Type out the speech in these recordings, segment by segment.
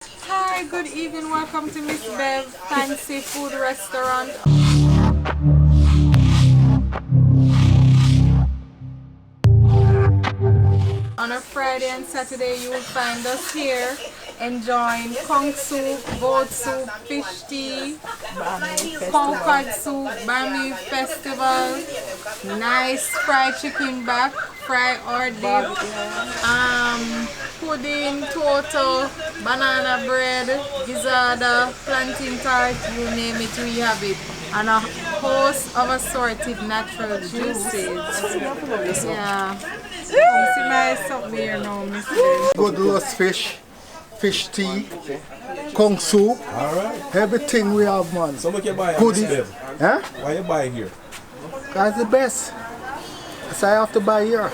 Hi, good evening. Welcome to Miss Bev Fancy Food Restaurant. On a Friday and Saturday, you will find us here enjoying conch soup, goat soup, fish tea, concord soup, Bami Festival, nice fried chicken back, fry or dip, pudding, toto, banana bread, gizzards, plantain tart, you name it, we have it. And a host of assorted natural juices. Yeah. Come see my stuff here now, Miss Bev. Good roast fish tea, conch soup, everything we have, man. So look, you buy Good. Miss Bev. Huh? Why you buy here? That's the best. So I have to buy here.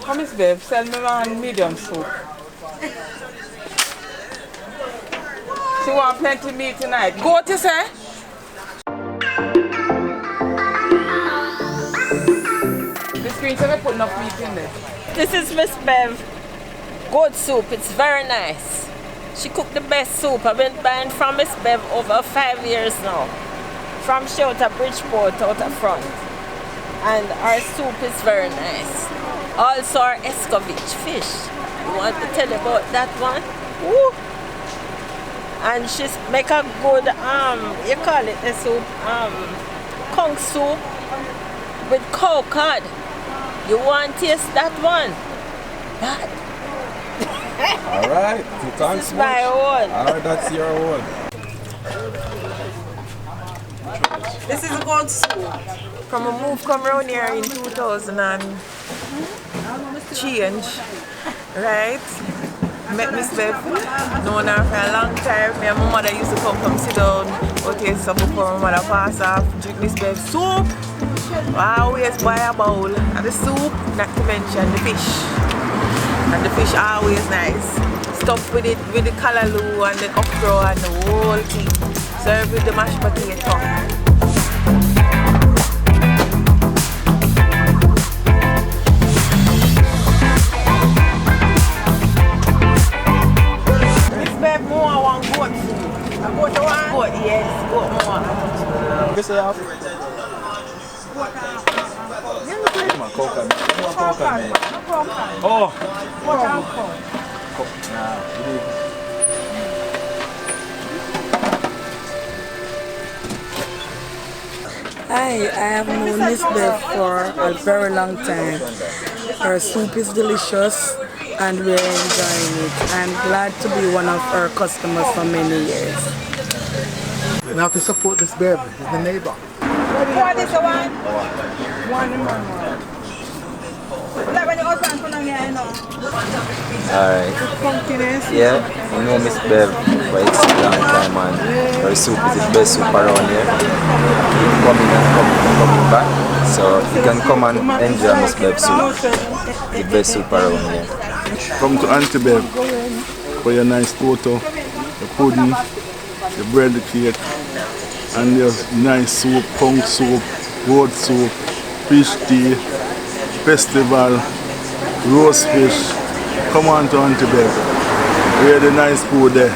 Come, Miss Bev, sell me one medium soup. She want plenty meat tonight. Go to say. The screen said I put enough meat in there. This is Miss Bev goat soup. It's very nice. She cooked the best soup. I've been buying from Miss Bev over 5 years now. From she out of Bridgeport, out of front. And our soup is very nice. Also our escovich fish. You want to tell about that one? Woo! And she's make a good you call it the soup, conch soup with cow cod. You want to taste that one? That. Alright, thanks This is my own. Alright, that's your own. This is goat soup. From a move come around here in 2000 and change, right? Met Miss Bev, known her for a long time. Me and my mother used to come sit down out here so before my mother pass off, drink Miss Bev soup. I always buy a bowl of the soup, not to mention the fish. And the fish always nice. Stuffed with it, with the callaloo and the okra and the whole thing. Served with the mashed potato. Goat, yes, goat more. This is half. Oh! Hi, I have known Miss Bev for a very long time. Her soup is delicious and we're enjoying it. I'm glad to be one of her customers for many years. We have to support this Bev, it's the neighbor. What is the one? One and one. Like when you husband come down here, I know. Alright. Yeah, I know Miss Bev for a long time and her soup is the best soup around here. Keep coming and coming back. So you can come and enjoy Miss Bev soup. The best soup around here. Come to Auntie Bev for your nice photo, the pudding, the bread cake, and your nice soup, conch soup, goat soup, fish tea, festival, roast fish. Come on to Auntie Bev. We have the nice food there.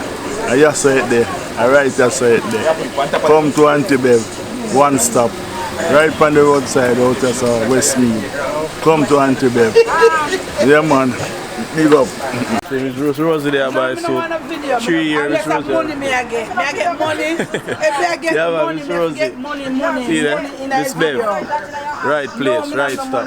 I just saw it there. I right just saw it there. Come to Auntie Bev, one stop. Right on the roadside out of Westmeade. Come to Auntie Bev. Yeah man. Big up. Miss Rosie there by so 3 years Miss Rosie. Money me I get money. If I get Yeah, money, Miss me Rosie. get money. See there? Money in Miss a Bev. video. Right place, right stop.